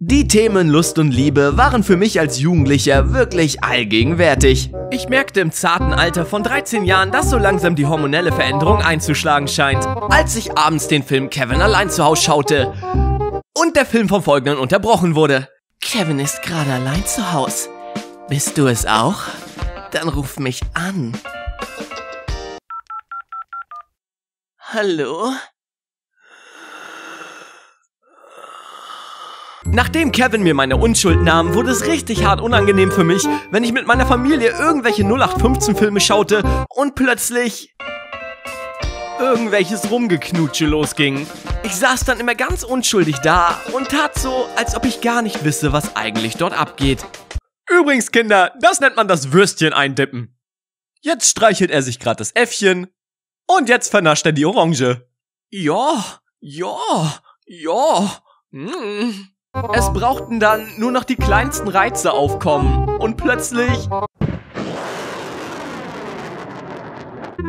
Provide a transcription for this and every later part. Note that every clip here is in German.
Die Themen Lust und Liebe waren für mich als Jugendlicher wirklich allgegenwärtig. Ich merkte im zarten Alter von 13 Jahren, dass so langsam die hormonelle Veränderung einzuschlagen scheint, als ich abends den Film Kevin allein zu Hause schaute und der Film vom Folgenden unterbrochen wurde. Kevin ist gerade allein zu Hause. Bist du es auch? Dann ruf mich an. Hallo? Nachdem Kevin mir meine Unschuld nahm, wurde es richtig hart unangenehm für mich, wenn ich mit meiner Familie irgendwelche 0815-Filme schaute und plötzlich irgendwelches Rumgeknutsche losging. Ich saß dann immer ganz unschuldig da und tat so, als ob ich gar nicht wisse, was eigentlich dort abgeht. Übrigens, Kinder, das nennt man das Würstchen eindippen. Jetzt streichelt er sich gerade das Äffchen und jetzt vernascht er die Orange. Ja. Es brauchten dann nur noch die kleinsten Reize aufkommen und plötzlich...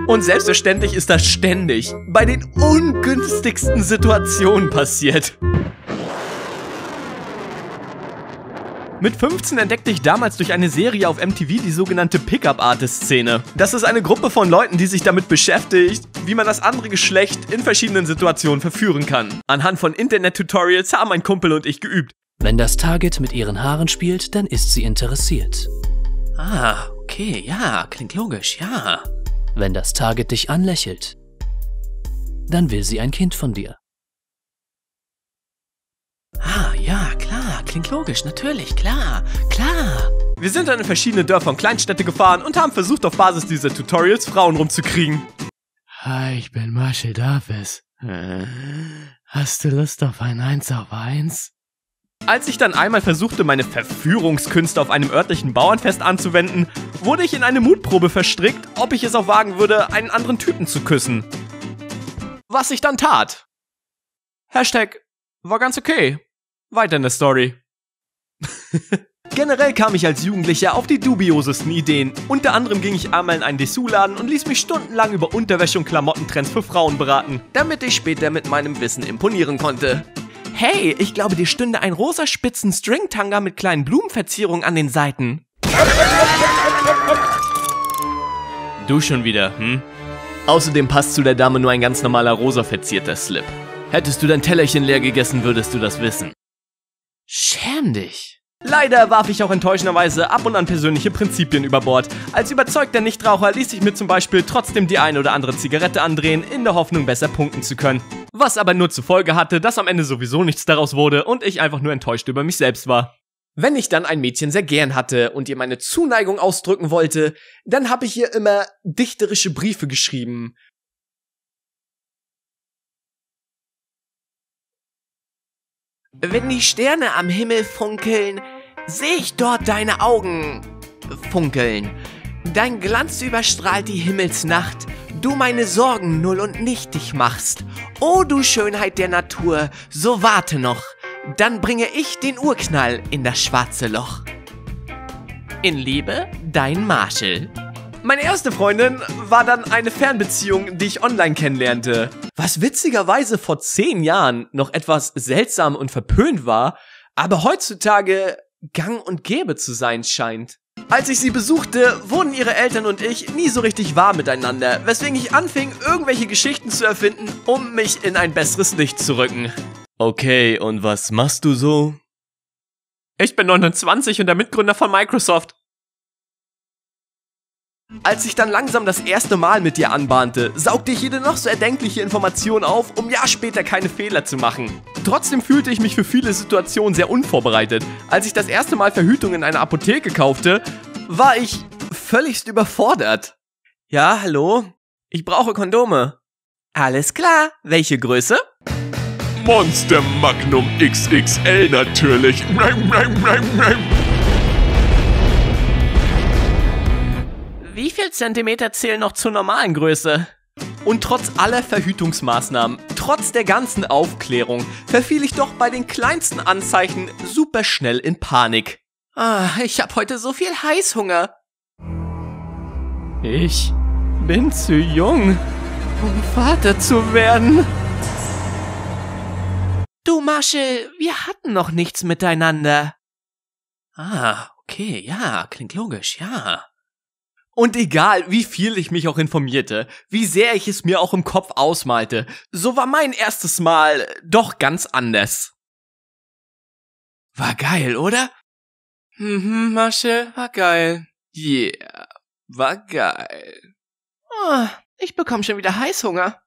Und selbstverständlich ist das ständig bei den ungünstigsten Situationen passiert. Mit 15 entdeckte ich damals durch eine Serie auf MTV die sogenannte Pickup-Artist-Szene. Das ist eine Gruppe von Leuten, die sich damit beschäftigt, wie man das andere Geschlecht in verschiedenen Situationen verführen kann. Anhand von Internet-Tutorials haben mein Kumpel und ich geübt. Wenn das Target mit ihren Haaren spielt, dann ist sie interessiert. Ah, okay, ja, klingt logisch, ja. Wenn das Target dich anlächelt, dann will sie ein Kind von dir. Ah, ja, klar, klingt logisch, natürlich, klar. Wir sind dann in verschiedene Dörfer und Kleinstädte gefahren und haben versucht, auf Basis dieser Tutorials Frauen rumzukriegen. Hi, ich bin Marshall Davis. Hast du Lust auf ein 1 auf 1? Als ich dann einmal versuchte, meine Verführungskünste auf einem örtlichen Bauernfest anzuwenden, wurde ich in eine Mutprobe verstrickt, ob ich es auch wagen würde, einen anderen Typen zu küssen. Was ich dann tat. Hashtag war ganz okay. Weiter in der Story. Generell kam ich als Jugendlicher auf die dubiosesten Ideen. Unter anderem ging ich einmal in einen Dessous-Laden und ließ mich stundenlang über Unterwäsche und Klamottentrends für Frauen beraten, damit ich später mit meinem Wissen imponieren konnte. Hey, ich glaube, dir stünde ein rosa spitzen Stringtanga mit kleinen Blumenverzierungen an den Seiten. Du schon wieder, hm? Außerdem passt zu der Dame nur ein ganz normaler rosa verzierter Slip. Hättest du dein Tellerchen leer gegessen, würdest du das wissen. Schäm dich. Leider warf ich auch enttäuschenderweise ab und an persönliche Prinzipien über Bord. Als überzeugter Nichtraucher ließ ich mir zum Beispiel trotzdem die eine oder andere Zigarette andrehen, in der Hoffnung, besser punkten zu können. Was aber nur zur Folge hatte, dass am Ende sowieso nichts daraus wurde und ich einfach nur enttäuscht über mich selbst war. Wenn ich dann ein Mädchen sehr gern hatte und ihr meine Zuneigung ausdrücken wollte, dann habe ich ihr immer dichterische Briefe geschrieben. Wenn die Sterne am Himmel funkeln, sehe ich dort deine Augen funkeln. Dein Glanz überstrahlt die Himmelsnacht, du meine Sorgen null und nichtig machst. O du Schönheit der Natur, so warte noch, dann bringe ich den Urknall in das schwarze Loch. In Liebe, dein Marshall. Meine erste Freundin war dann eine Fernbeziehung, die ich online kennenlernte. Was witzigerweise vor 10 Jahren noch etwas seltsam und verpönt war, aber heutzutage gang und gäbe zu sein scheint. Als ich sie besuchte, wurden ihre Eltern und ich nie so richtig warm miteinander, weswegen ich anfing, irgendwelche Geschichten zu erfinden, um mich in ein besseres Licht zu rücken. Okay, und was machst du so? Ich bin 29 und der Mitgründer von Microsoft. Als ich dann langsam das erste Mal mit dir anbahnte, saugte ich jede noch so erdenkliche Information auf, um ja später keine Fehler zu machen. Trotzdem fühlte ich mich für viele Situationen sehr unvorbereitet. Als ich das erste Mal Verhütung in einer Apotheke kaufte, war ich völligst überfordert. Ja, hallo? Ich brauche Kondome. Alles klar, welche Größe? Monster Magnum XXL natürlich. Wie viel Zentimeter zählen noch zur normalen Größe? Und trotz aller Verhütungsmaßnahmen, trotz der ganzen Aufklärung, verfiel ich doch bei den kleinsten Anzeichen super schnell in Panik. Ich hab heute so viel Heißhunger. Ich bin zu jung, um Vater zu werden. Du, Marshall, wir hatten noch nichts miteinander. Ah, okay, ja, klingt logisch, ja. Und egal, wie viel ich mich auch informierte, wie sehr ich es mir auch im Kopf ausmalte, so war mein erstes Mal doch ganz anders. War geil, oder? Marshall, war geil. Yeah, war geil. Oh, ich bekomme schon wieder Heißhunger.